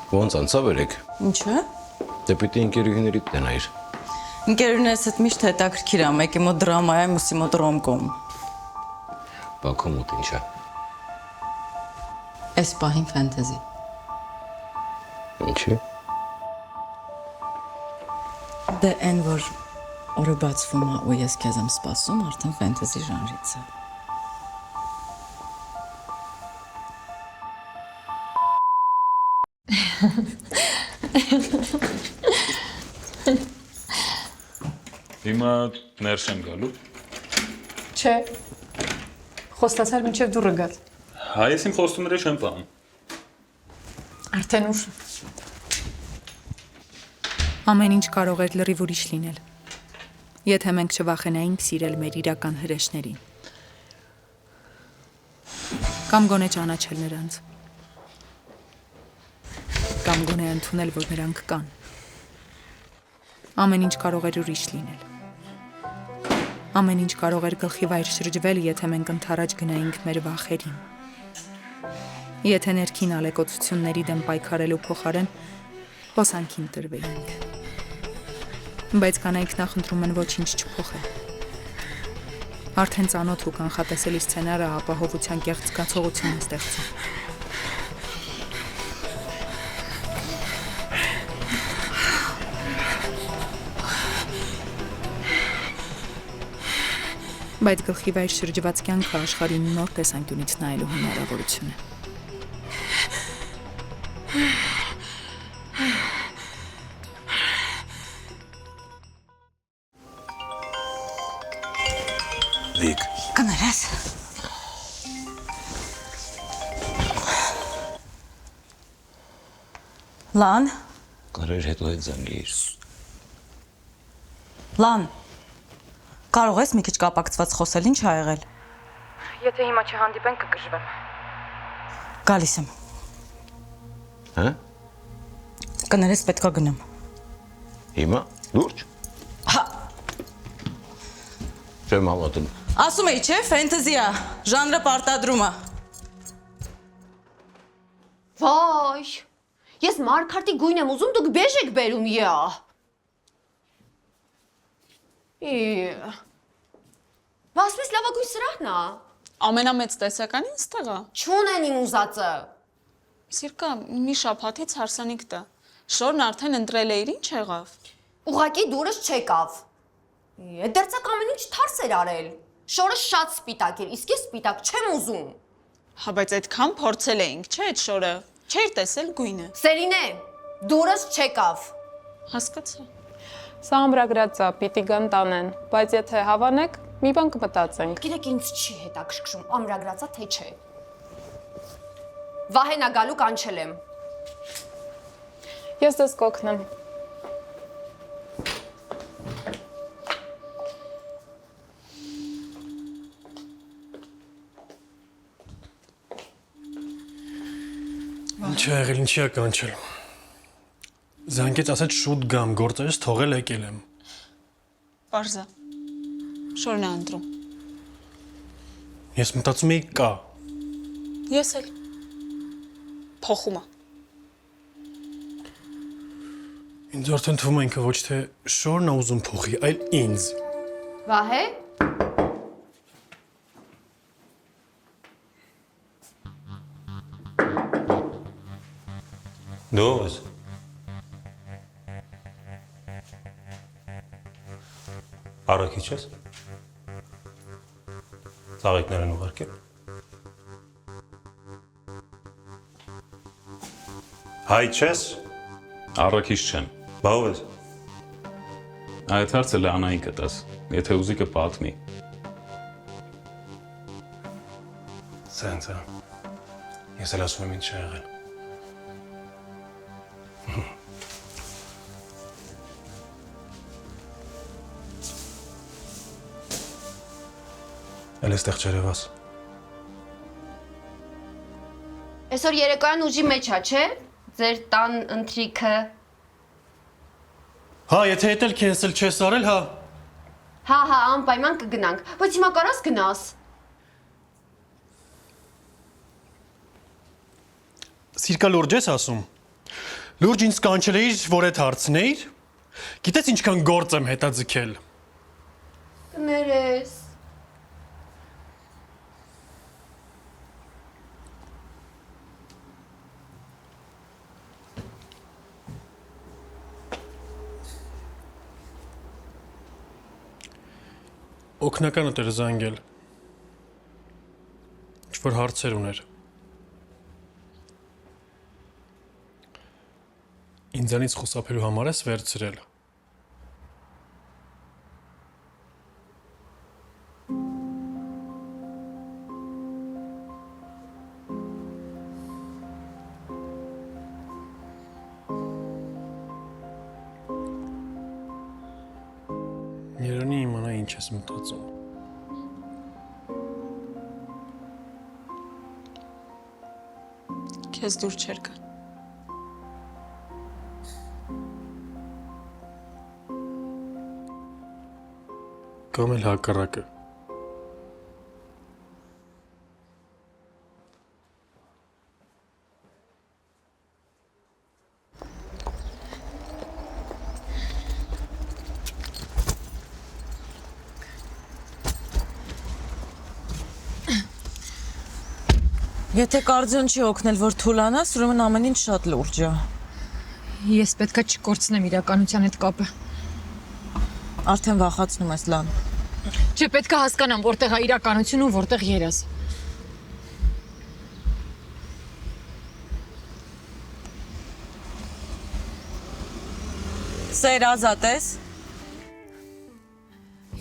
Ոնց անցավ երեք։ Ինչու է։ Դե պիտի ընկերուհիներիդ տենայիր։ Ընկերուներս հետ միշտ հետաքրքիր է, մեկի մոտ դրամա է, մյուսի մոտ ռոմկոմ։ Բա քո մոտ ինչ է։ Այս պահին ֆենտեզի։ Ինչի։ Դե այն որ օրը բացվում է ու ես քեզ եմ սպասում, արդեն ֆենտեզի ժանրից է։ Հիմա ներս եմ գալու։ Չէ։ Խոստացար մինչև դուրը գալ։ Հա, ես իմ խոստումները չեմ պահում։ Արդեն ուշ։ Ամեն ինչ կարող էր լրիվ ուրիշ լինել, եթե մենք չվախենայինք սիրել մեր իրական հրեշներին։ Կամ գոնե ճանաչել նրանց։ Կամ գոնե ընդունել, որ նրանք կան։ Ամեն ինչ կարող էր ուրիշ լինել։ Ամեն ինչ կարող էր գլխի վայր շրջվել, եթե մենք ընդառաջ գնայինք մեր վախերին։ Եթե ներքին ալեկոծությունների դեմ պայքարելու փոխարեն հոսանքին տրվեինք։ Բայց կանայք նախընտրում են ոչինչ չփոխել։ Արդեն ծանոթ ու կանխատեսելի սցենարը ապահովության կեղծ զգացողություն է ստեղծում։ Բայց գլխի վայր շրջված կյանքը աշխարհին նոր տեսանկյունից նայելու հնարավորություն է։ Վիկ, Կներես։ Լան, կարեր հետո հետ զանգեիր։ Լան, կարող ես մի քիչ կապակցված խոսել, ինչ ա եղել։ Եթե հիմա չհանդիպենք կգժվեմ։ Գալիս եմ։ Հա։ Կներես պետքա գնամ։ Հիմա լուրջ։ Հա, Չեմ հավատում։ ասում էի, չէ, ֆենտեզի է, ժանրը պարտադրում է։ Վայ, ես Մարգարտի գույն եմ ուզում, դուք բեժ եք բերում, յա։ Վասմես լավագույն սրահն է։ Ամենամեծ տեսականին ստեղա։ Չունեն իմ ուզածը։ Սիրկա, մի շաբաթից հարսանիք տա։ Շորն արդեն ընտրել էիր, ինչ եղավ։ Ուղղակի դուրս չեկավ։ Դերձակ ամեն ինչ թարս էր արել։ Շորը շատ սպիտակ էր, իսկ ես սպիտակ չեմ ուզում։ Հա, բայց այդքան փորձել էինք, չէ՞ այդ շորը։ Չէր տեսել գույնը։ Սերինե, դուրս չեկավ։ Հասկացա։ Սա ամրագրած է, պիտի գան տանեն, բայց եթե հավանեք, մի բան կմտածենք։ Գիտեք, ինձ չի հետաքրքրում, ամրագրածա թե չէ։ Վահենա գալու կանչել եմ։ Ես դες կօգնեմ։ Ինչ է եղել, ինչի է կանչել։ Զանգեց ասաց շուտ գամ, գործերս թողել եկել եմ։ Պարզա։ Շորն է ընտրում։ Ես մտածում էի կա։ Ես էլ։ Փոխում է։ Ինձ արդեն թվում է ինքը ոչ թե շորն է ուզում փոխի, այլ ինձ։ Վահե։ Դու ես։ Առաքիչ ես։ Ծաղիկներ են ուղարկել։ Հայ չես։ Առաքիչ չեմ։ Բա ով ես։ Այդ հարցը Լանայի կտաս, եթե ուզի կպատմի։ Սենց է։ Ես էլ ասում եմ ինչ է եղել։ Էլ էստեղ չերևաս։ Այսօր երեկոյան ուժի մեջ է, չէ՞։ Ձեր տան ընթրիքը։ Հա, եթե հետ էլ քենսել չես արել, հա։ Հա, անպայման կգնանք, բայց հիմա կարաս գնաս։ Սիրկա լուրջ ես ասում։ Լուրջ ինձ կանչել էիր, որ այդ հարցնեիր։ Գիտես ինչքան գործ եմ հետաձգել։ Կներես։ Օգնականը տեր զանգել։ Ինչ-որ հարցեր ուներ։ Ինձանից խուսափելու համար ես վերցրել։ Երանի իմանա ինչ ես մտածում։ Քեզ դուր չեր գա։ Կամ էլ հակառակը։ Եթե կարծուն չի օգնել, որ թուլանաս, ուրեմն ամեն ինչ շատ լուրջ է։ Ես պետքա չկորցնեմ իրականության հետ կապը։ Արդեն վախացնում ես, Լան։ Չէ, պետքա հասկանամ, որտեղ է իրականությունը ու որտեղ երազ։ Սեր ազատ ես։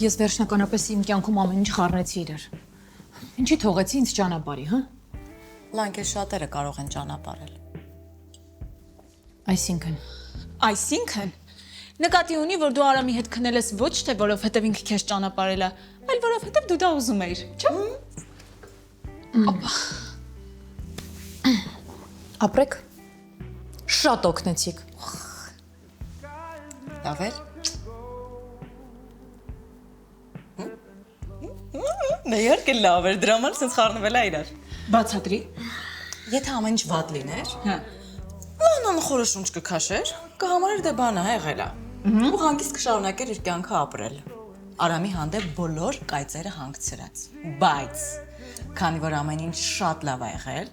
Ես վերջնականապես իմ կյանքում ամեն ինչ խառնեցի իրար։ Ինչի թողեցի ինձ ճանապարհի, հա։ Լան, քեզ շատերը կարող են ճանապարհել։ Այսինքն նկատի ունի, որ դու Արամի հետ քնել ես ոչ թե որովհետև ինքը քեզ ճանապարհել է, այլ որովհետև դու դա ուզում էիր, չէ՞։ Ապրեք։ Շատ օգնեցիք։ Լավ է։ Նա իհարկե լավ էր, դրա համար sense խառնվել է իրար։ Բացատրի։ Եթե ամեն ինչ վատ լիներ, Հա։ Լանան խորը շունչ կքաշեր, կհամարեր դե բանը եղել է։ Ու հանգիստ կշարունակեր իր կյանքը ապրել։ Արամի հանդեպ բոլոր կայծերը հանգցրած։ Բայց քանի որ ամեն ինչ շատ լավ է եղել,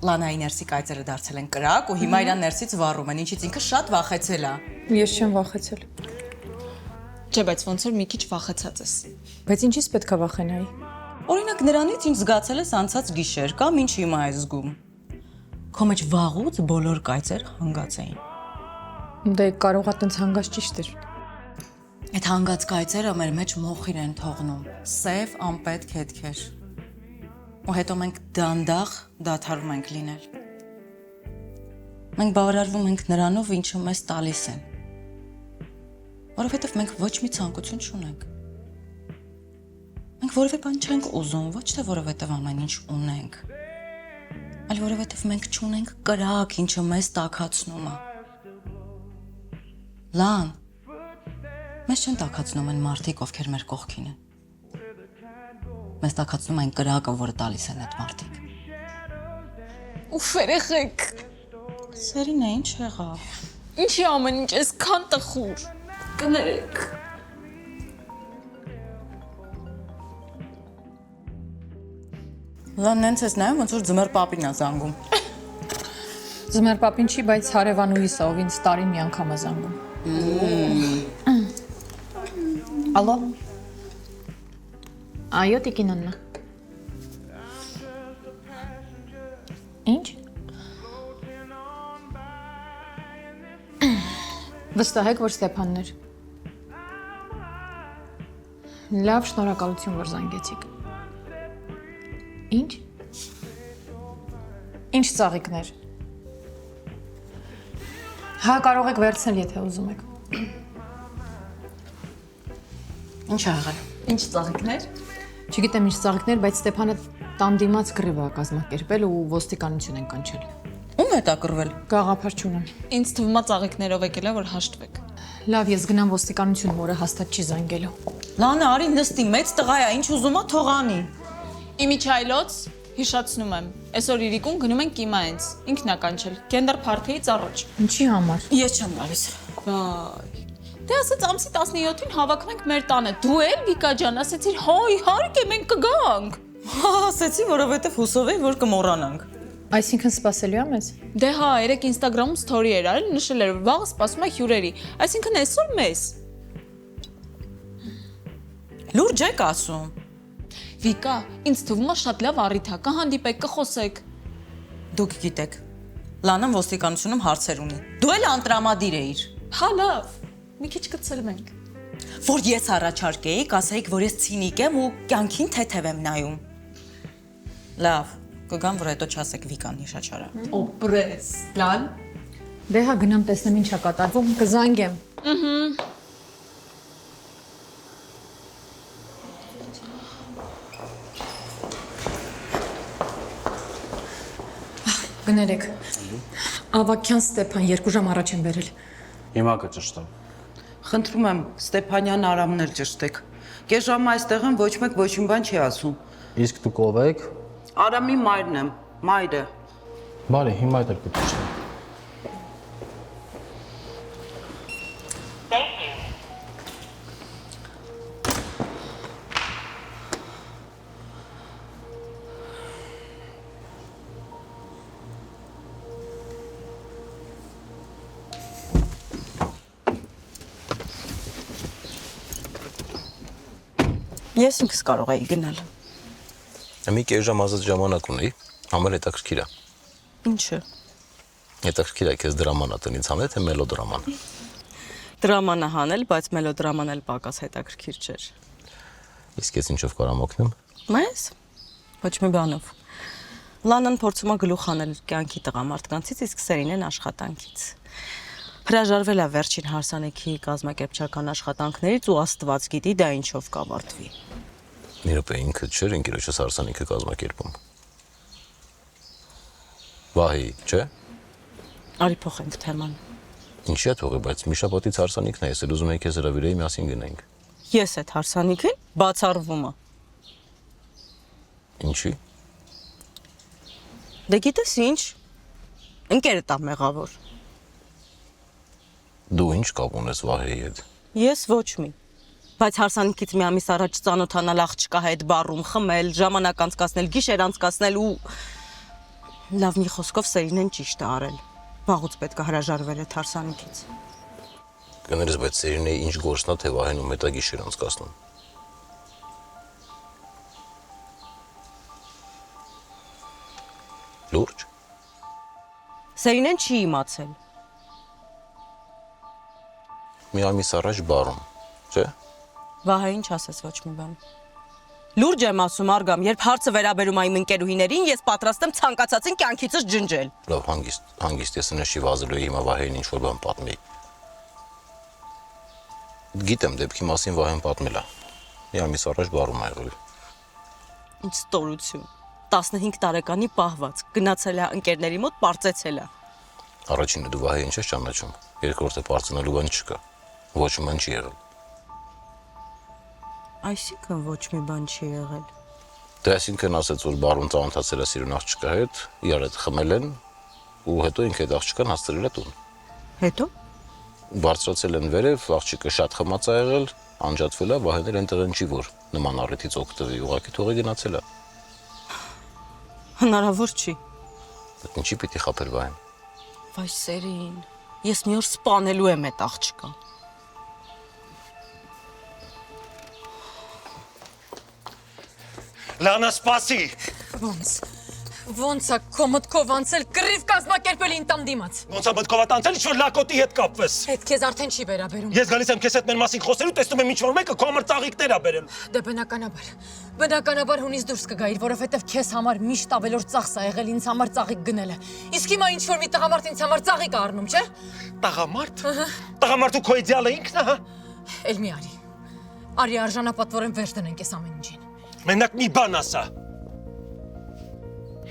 Լանայի ներսի կայծերը դարձել են կրակ ու հիմա իրան ներսից վառում են, ինչից ինքը շատ վախեցել է։ Ես չեմ վախեցել։ Չէ, բայց ոնց որ մի քիչ վախեցած ես։ Բայց ինչից պետքա վախենայի։ Օրինակ նրանից ինչ զգացել ես անցած գիշեր կամ ինչ հիմա ես զգում։ Քո մեջ վաղուց բոլոր կայծերը հանգած էին։ Դե կարող է տենց հանգած ճիշտ էր։ Այդ հանգած կայծերը մեր մեջ մոխիր են թողնում, սև անպետք հետքեր։ Ու հետո մենք դանդաղ դադարում ենք լինել։ Մենք բավարարվում ենք նրանով, ինչը մեզ տալիս են։ Որովհետև մենք ոչ մի ցանկություն չունենք։ Մենք որևէ բան չենք ուզում, ոչ թե որովհետև ամեն ինչ ունենք, այլ որովհետև մենք չունենք կրակ, ինչը մեզ տաքացնում է։ Լան, մեզ չեն տաքացնում են մարդիկ, ովքեր մեր կողքին են։ Մեզ տաքացնում են կրակը, որը տալիս են այդ մարդիկ։ Ուֆ, երեխեք։ Սերին է, ինչ եղավ։ Ինչի ամեն ինչ այսքան տխուր։ Կներեք։ Լան նենց ես նայում, ոնց որ ձմեռ պապին է զանգում։ Ձմեռ պապին չի, բայց հարևանուհիս ա, ով ինձ տարին մի անգամ է զանգում։ Ալո։ Այո, Տիկին Աննա։ Ինչ։ Վստահ եք, որ Ստեփանն էր։ Լավ, շնորհակալություն, որ զանգեցիք։ Ինչ։ Ինչ ծաղիկներ։ Հա, կարող եք վերցնել, եթե ուզում եք։ Ինչ ա եղել։ Ինչ ծաղիկներ։ Չգիտեմ ինչ ծաղիկներ, բայց Ստեփանը տան դիմաց գրիվ է կազմակերպել ու ոստիկանություն են կանչել։ Ում է տակրվել։ Գաղափար չունեմ։ Ինձ թվում է ծաղիկներով եկել է, որ հաշտվեք։ Լավ, ես գնամ ոստիկանություն, որը հաստատ չի զանգելու։ Լանը, արի նստի, մեծ տղա է, ինչ ուզում է թող անի։ Իմիջայլոց հիշացնում եմ։ Այսօր Իրիկուն գնում են Կիմայից։ Ինքն է կանչել։ Գենդեր փարթիից առաջ։ Ինչի համար։ Ես չեմ գալիս։ Վայ։ Դե ասած ամսի 17-ին հավաքվենք մեր տանը։ Դու էլ Վիկա ջան ասեցիր, հա իհարկե մենք կգանք։ Ասեցի, որովհետև հուսով էի, որ կմոռանանք։ Այսինքն սպասելու եմ ես։ Դե հա, երեք Instagram-ում story էր արել, նշել էր, որ վաղը սպասում է հյուրերի։ Այսինքն այսօր մեզ։ Լուրջ եք ասում։ Վիկա, ինձ թվում է շատ լավ առիթ է, կհանդիպեք, կխոսեք։ Դուք գիտեք, Լանան ոստիկանությունում հարցեր ունի։ Դու էլ անտրամադիր էիր։ Հա լավ, մի քիչ կցրվենք։ Որ ես առաջարկեի, կասեիք, որ ես ցինիկ եմ ու կյանքին թեթև եմ նայում։ Լավ, կգամ, որ հետո չասեք Վիկան հիշաչարա։ Օպրես, լան։ Դե հա գնամ տեսնեմ ինչ է կատարվում, կզանգեմ։ Գներեք։ Ավակյան Ստեփան 2 ժամ առաջ են բերել։ Հիմա կճշտեմ։ Խնդրում եմ Ստեփանյան Արամն էլ ճշտեք։ Կես ժամ այստեղ եմ, ոչ մեկ ոչ մի բան չի ասում։ Իսկ դուք ով եք։ Արամի մայրն եմ, մայրը։ Բարի, հիմա էլ կճշտեմ։ Ես ինքս կարող էի գնալ։ Մի կես ժամ ազատ ժամանակ ունեի, համել հետաքրքիր է։ Ինչը։ Հետաքրքիր է քեզ դրամանա տնից հանել, թե մելոդրաման։ Դրամանա հանել, բայց մելոդրաման էլ պակաս հետաքրքիր չէր։ Իսկ ես ինչով կարամ օգնեմ։ Մեզ։ Ոչ մի բանով։ Լանան փորձում է գլուխ հանել կյանքի տղամարդկանցից, իսկ Սերինեն աշխատանքից։ Հրաժարվել է վերջին հարսանեկի կազմակերպչական աշխատանքներից ու Աստված գիտի դա ինչով կավարտվի։ Մի րոպե ինքը չէր ընկերոջս հարսանիքը կազմակերպում։ Վահի, չէ։ Արի փոխենք թեման։ Ինչի՞ է թողի, բայց մի շաբաթից հարսանիքն է, ես էլ ուզում եի քեզ հրավիրեի միասին գնենք։ Ես այդ հարսանիքին բացառվում եմ։ Ինչի։ Դե գիտես ինչ։ Ընկերդ ա մեղավոր։ Դու ինչ կապ ունես Վահեի հետ։ Ես ոչ մի։ Բայց հարսանիքից մի ամիս առաջ ծանոթանալ աղջկա հետ բարում, խմել, ժամանակ անցկացնել, գիշեր անցկացնել ու լավ մի խոսքով Սերինեն ճիշտ է արել։ Վաղուց պետք է հրաժարվել այդ հարսանիքից։ Կներես, բայց Սերինեի ինչ գործնա, թե Վահեն ու մետա գիշեր անցկացնում։ Լուրջ։ Սերինեն չի իմացել։ Մի ամիս առաջ բարում, չէ։ Վահե ինչ ասես ոչ մի բան։ Լուրջ եմ ասում Արգամ, երբ հարցը վերաբերում է իմ ընկերուհիներին, ես պատրաստ եմ ցանկացածին կյանքիցս ջնջել։ Լավ, հանգիստ ես նշի վազելու հիմա Վահեին ինչ-որ բան պատմի։ Գիտեմ, դեպքի մասին Վահեն պատմել է։ Մի ամիս առաջ բարում ա եղել։ Ինչ ստորություն։ 15 տարեկանի պահված, գնացել է ընկերների մոտ, պարծեցել է։ Առաջինը դու Վահեին չես ճանաչում, երկրորդը պարծնելու բան չկա։ Ոչ մի բան չի եղել։ Այսինքն ոչ մի բան չի եղել։ Դե այսինքն ասեց, որ բարում ծանոթացել է սիրուն աղջկա հետ, իրար հետ խմել են ու հետո ինքը այդ աղջկան հասցրել է տուն։ Հետո Բարձրացել են վերև, աղջիկը շատ խմած ա եղել, անջատվել է, Վահեն էլ այնտեղ չի որ նման առիթից օգտվի, ուղղակի թողի գնացել է։ Հնարավոր չի։ Ինչի պիտի խաբեր Վահեն։ Վայ Սերին, ես մի օր սպանելու եմ այդ աղջկան։ Լանա, սպասի։ Ոնց է քո մտքով անցել կռիվ կազմակերպել ինտամ դիմաց։ Ոնց է մտքով անցել, ինչ-որ լակոտի հետ կապվես։ Այդ քեզ արդեն չի վերաբերում։ Ես գալիս եմ քեզ հետ մեր մասին խոսելու, տեսնում եմ ինչ-որ մեկը քո համար ծաղիկներ ա բերել։ Դե բնականաբար հունից դուրս կգայիր, որովհետև քեզ համար միշտ ավելորդ ծախս ա եղել ինձ համար ծաղիկ գնելը։ Իսկ հիմա ինչ-որ մի տղամարդ ինձ համար ծաղիկ ա առնում, չէ։ Տղամարդ։ Տղամարդու քո իդեալը ինքն է, հա։ Էլ մի արի։ Արի արժանապատվորեն վերջ դնենք այս ամեն ինչին։ Մենակ մի բան ասա։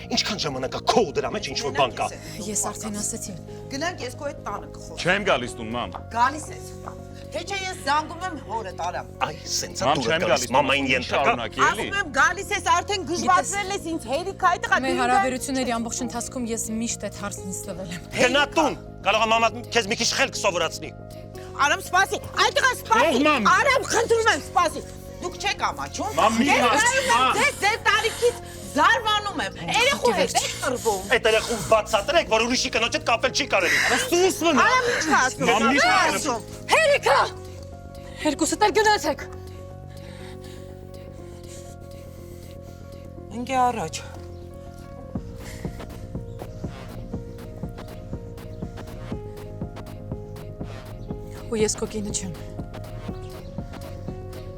Ինչքան ժամանակ է քո դրա մեջ ինչ-որ բան կա։ Ես արդեն ասեցի։ Գնանք ես քո հետ տանը կխոսեմ։ Չեմ գալիս տուն, մամ։ Գալիս ես։ Թե չէ ես զանգում եմ հորդ Արամ։ Այ սենցա դու ես գալիս մամային ենթակա։ Ասում եմ գալիս ես արդեն գժվացրել ես ինձ հերիք այդտեղ։ Մեր հարաբերությունների ամբողջ ընթացքում ես միշտ այդ հարցն ինձ տվել եմ։ Գնա տուն, կարող է մաման քեզ մի քիչ խելք սովորացնի։ Արամ սպասի, այդտեղ սպասի։ Արամ խնդրում եմ սպասի։ Դուք չեք ամաչում։ Ձեր տարիքից զարմանում եմ։ Երեխու հետ եք խրվում։ Այդ երեխուն բացատրեք, որ ուրիշի կնոջ հետ կապել չի կարելի։ Արամ ինչ ասում։ Մամն ինչ ասում։ Հերիքա։ Երկուսդ էլ գնացեք։ Ինգե առաջ։ Ու ես քո կինը չեմ։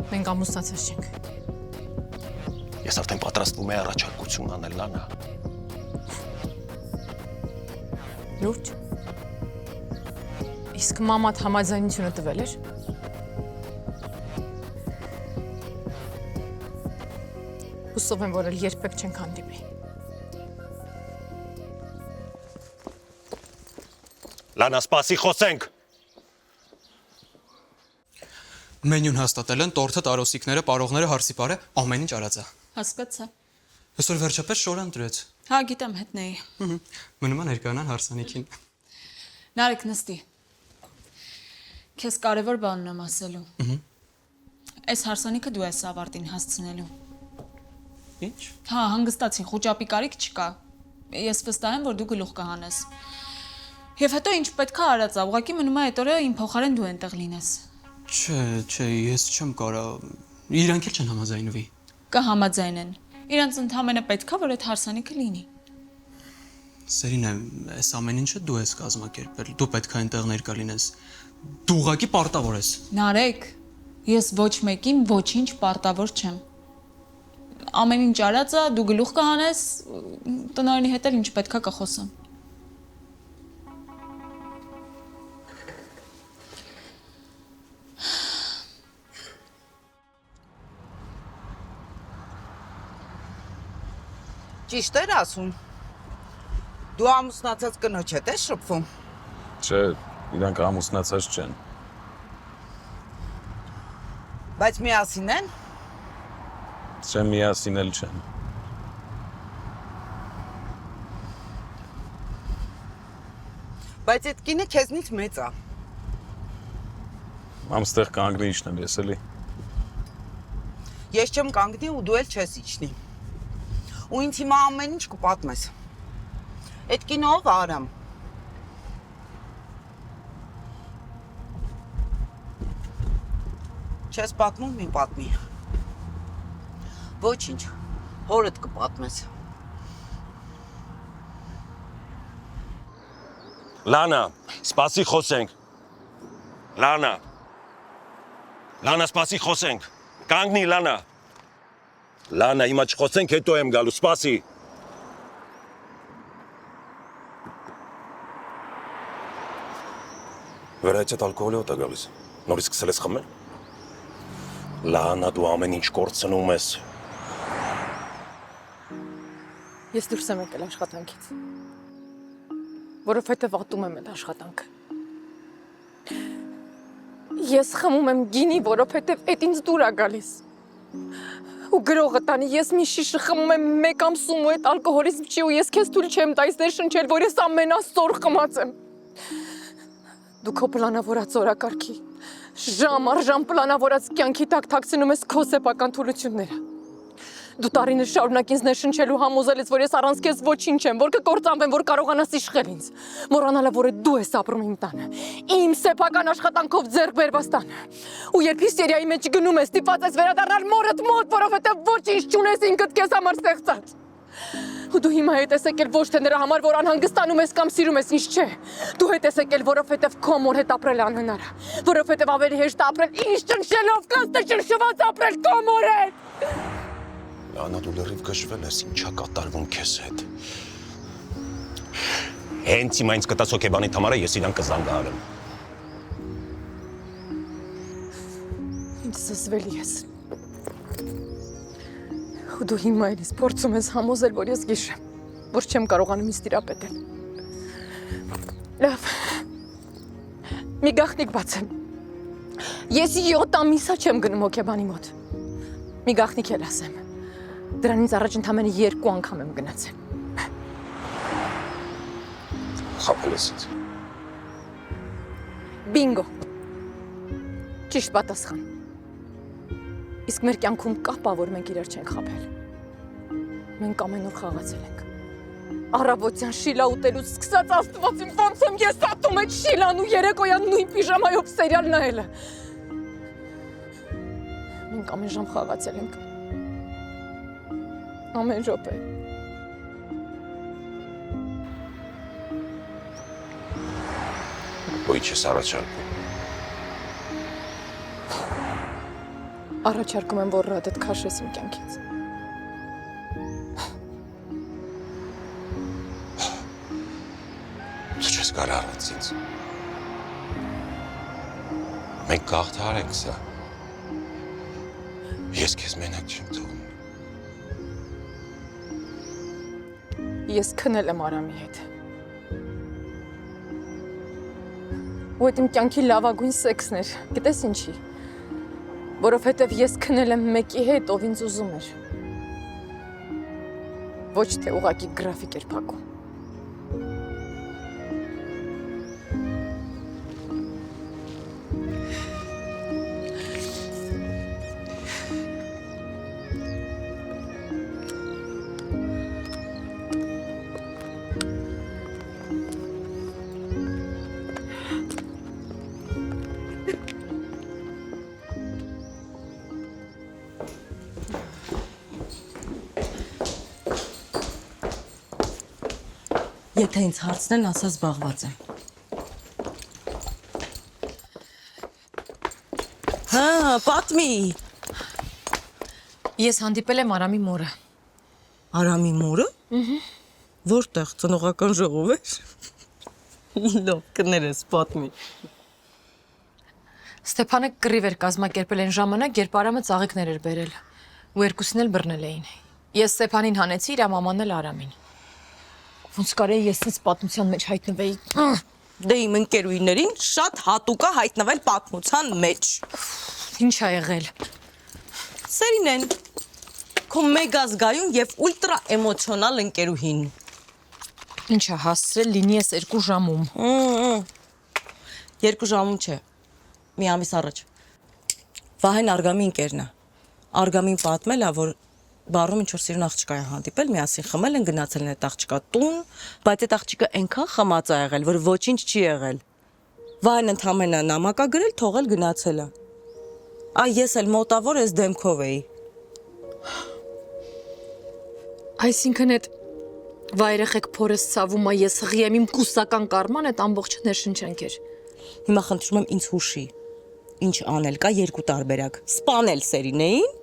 Մենք ամուսնացած չենք։ Ես արդեն պատրաստվում եմ առաջարկություն անել, Լանա։ Լուրջ։ Իսկ մամատ համաձայնությունը տվել էր։ Հուսով եմ, որ էլ երբեք չենք հանդիպի։ Լանա, սպասի, խոսենք։ Մենյուն հաստատել են, տորթը, տարոսիկները, պարողները, հարսիպարը, ամեն ինչ արածա։ Հասկացա։ Այսօր վերջապես շոր ընտրեց։ Հա, գիտեմ հետնեի։ Մնում է ներկանան հարսանիքին։ Նարեկ նստի։ Քեզ կարևոր բան ունեմ ասելու։ Այս հարսանիքը դու ես ավարտին հասցնելու։ Ինչ։ Հա, հանգստացի, խոճապի կարիք չկա։ Ես վստահ եմ, որ դու գլուխ կհանես։ Եվ հետո ինչ պետք է արածա, ուղղակի մնում է այդ օրը իմ փոխարեն դու այնտեղ լինես։ Չէ, ես չեմ կարող։ Իրանք էլ չեն համաձայնվի։ Կհամաձայնեն։ Իրանց ընդհանրապես պետք է, որ այդ հարսանիքը լինի։ Սերինե, այս ամեն ինչը դու ես կազմակերպել։ Դու պետք է այնտեղ ներկա լինես։ Դու ուղղակի պարտավոր ես։ Նարեկ, ես ոչ մեկին ոչինչ պարտավոր չեմ։ Ամեն ինչ արածա, դու գլուխ կհանես, տնօրենի հետ էլ ինչ պետք է կխոսեմ։ Ճիշտ էր ասում։ Դու ամուսնացած կնոջ հետ ես շփվում։ Չէ, իրանք ամուսնացած չեն։ Բայց միասին են։ Չէ, միասին էլ չեն։ Բայց այդ կինը քեզնից մեծ է։ Ամստեղ կանգնի իջնել ես էլի։ Ես չեմ կանգնի ու դու էլ չես իջնի։ Ու ինձ հիմա ամեն ինչ կպատմես։ Այդ կինը ով է Արամ։ Չես պատմում, մի պատմի։ Ոչինչ, հորդ կպատմես։ Լանա, սպասի խոսենք։ Լանա, սպասի խոսենք։ Կանգնի, Լանա։ Լանա, հիմա չխոսենք, հետո եմ գալու, սպասի։ Վերայց այդ ալկոհոլի հոտ է գալիս։ Նորից սկսել ես խմել։ Լանա, դու ամեն ինչ կորցնում ես։ Ես դուրս եմ եկել աշխատանքից։ Որովհետև ատում եմ այդ աշխատանքը։ Ես խմում եմ գինի, որովհետև այդ ինձ դուր է գալիս։ Ու գրողը տանի, ես մի շիշը խմում եմ 1 ամսում ու այդ ալկոհոլիզմ չի ու ես քեզ թույլ չեմ տալիս ներշնչել, որ ես ամենասոր խմած եմ։ Դու քո պլանավորած օրակարգի, ժամ առ ժամ պլանավորած կյանքի տակ թաքցնում ես քո սեփական թուլությունները։ Դու տարիներ շարունակ ինձ ներշնչելու համոզել ես, որ ես առանց քեզ ոչինչ եմ, որ կկործանվեմ, որ կարողանաս իշխել ինձ։ Մոռանալը, որ դու ես ապրում իմ տանը, իմ սեփական աշխատանքով ձեռք բերված տանը։ Ու երբ հիստերիայի մեջ գնում ես, ստիպված ես վերադառնալ մորդ մոտ, որովհետև ոչինչ չունես ինքդ քեզ համար ստեղծած։ Ու դու հիմա հետ ես եկել ոչ թե նրա համար, որ անհանգստանում ես կամ սիրում ես, ինչ չէ։ Դու հետ ես եկել, որովհետև քո մոր հետ ապրել անհնար է, որովհետև ավելի հեշտ է ապրել, ինչ ճնշելով, կաստը ճնշված ապրել քո մոր հետ։ Լանա, դու լրիվ գժվել ես, ինչա կատարվում քեզ հետ։ Հենց հիմա ինձ կտած հոգեբանի համարը ես իրան կզանգահարեմ։ Ինչ զզվելի ես։ Ու դու հիմա էլիս փորձում ես համոզել, որ ես գիշեմ, որ չեմ կարողանում ինձ տիրապետել։ Լավ։ Մի գաղտնիք բացեմ։ Ես 7 ամիսա չեմ գնում հոգեբանի մոտ։ Մի գաղտնիք էլ ասեմ։ Դրանից առաջ ընդամենը 2 անգամ եմ գնացել։ Խաբել ես ինձ։ Բինգո։ Ճիշտ պատասխան։ Իսկ մեր կյանքում կա բա, որ մենք իրար չենք խաբել։ Մենք ամեն օր խաղացել ենք։ Առավոտյան շիլա ուտելուց սկսած Աստված իմ ոնց եմ ես ատում այդ շիլան ու երեկոյան նույն պիժամայով սերիալ նայելը։ Մենք ամեն ժամ խաղացել ենք։ Ամեն րոպե։ Ոյ չես առաջարկում։ Առաջարկում եմ, որ ռադդ քաշես իմ կյանքից։ Դու չես գար առած ինձ։ Մենք գաղթար ենք սա։ Ես քեզ մենակ չեմ թողնում։ Ես քնել եմ Արամի հետ։ Ու այդ իմ կյանքի լավագույն սեքսն էր։ Գիտես ինչի։ Որովհետև ես քնել եմ մեկի հետ, ով ինձ ուզում էր։ Ոչ թե ուղղակի գրաֆիկ էր փակում։ Եթե ինձ հարցնեն, ասա զբաղված եմ։ Հա, պատմի։ Ես հանդիպել եմ Արամի մորը։ Արամի մորը։ Որտեղ ծնողական ժողով էր։ Լավ, կներես, պատմի։ Ստեփանը կռիվ էր կազմակերպել այն ժամանակ, երբ Արամը ծաղիկներ էր բերել։ Ու երկուսին էլ բռնել էին։ Ես Ստեփանին հանեցի, իր մաման էլ Արամին։ Ոնց կարելի ես ինձ պատմության մեջ հայտնվեի։ Դե իմ ընկերուհիներին շատ հատուկ է հայտնվել պատմության մեջ։ Ինչ ա եղել։ Սերինեն, քո մեգա զգայուն եւ ուլտրա էմոցիոնալ ընկերուհին։ Ինչ ա հասցրել լինի ես 2 ժամում։ 2 ժամում չէ։ Մի ամիս առաջ։ Վահեն Արգամի ընկերն է։ Արգամին պատմել է, որ բարում ինչ-որ սիրուն աղջկա է հանդիպել, միասին խմել են, գնացել են այդ աղջկա տուն, բայց այդ աղջիկը այնքան խմած է եղել, որ ոչինչ չի եղել։ Վահեն ընդամենը նամակ է գրել, թողել գնացել է։ Այ ես էլ մոտավոր ես դեմքով էի։ Այսինքն այդ վայրեխեք փորես ցավում է, ես հղի եմ իմ կուսական կարման այդ ամբողջ ներշնչանք էր։ Հիմա խնդրում եմ ինձ հուշի։ Ինչ անել կա 2 տարբերակ։ Սպանել Սերինեին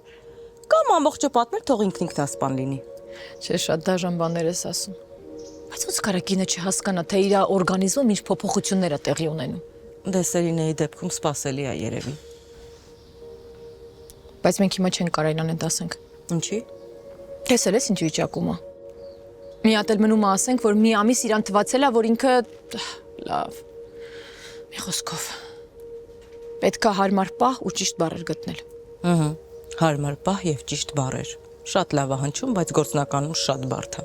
կամ ամբողջը պատմել, թող ինքն ինքնասպան լինի։ Չէ, շատ դաժան բաներ ես ասում։ Բայց ոնց կարա կինը չհասկանա, թե իր օրգանիզմում ինչ փոփոխություններ է տեղի ունենում։ Դե Սերինեի դեպքում սпасելի է երևի։ Բայց մենք հիմա չենք կարային անեն դասենք։ Ինչի։ Տեսել ես ինչ վիճակում է։ Մի հատ էլ մնում է ասենք, որ մի ամիս իրան թվացել է, որ ինքը լավ։ Մի խոսքով պետք է հարմար պահ ու ճիշտ բառեր գտնել։ Հարմար պահ եւ ճիշտ բառեր։ Շատ լավ է հնչում, բայց գործնականում շատ բարդ է։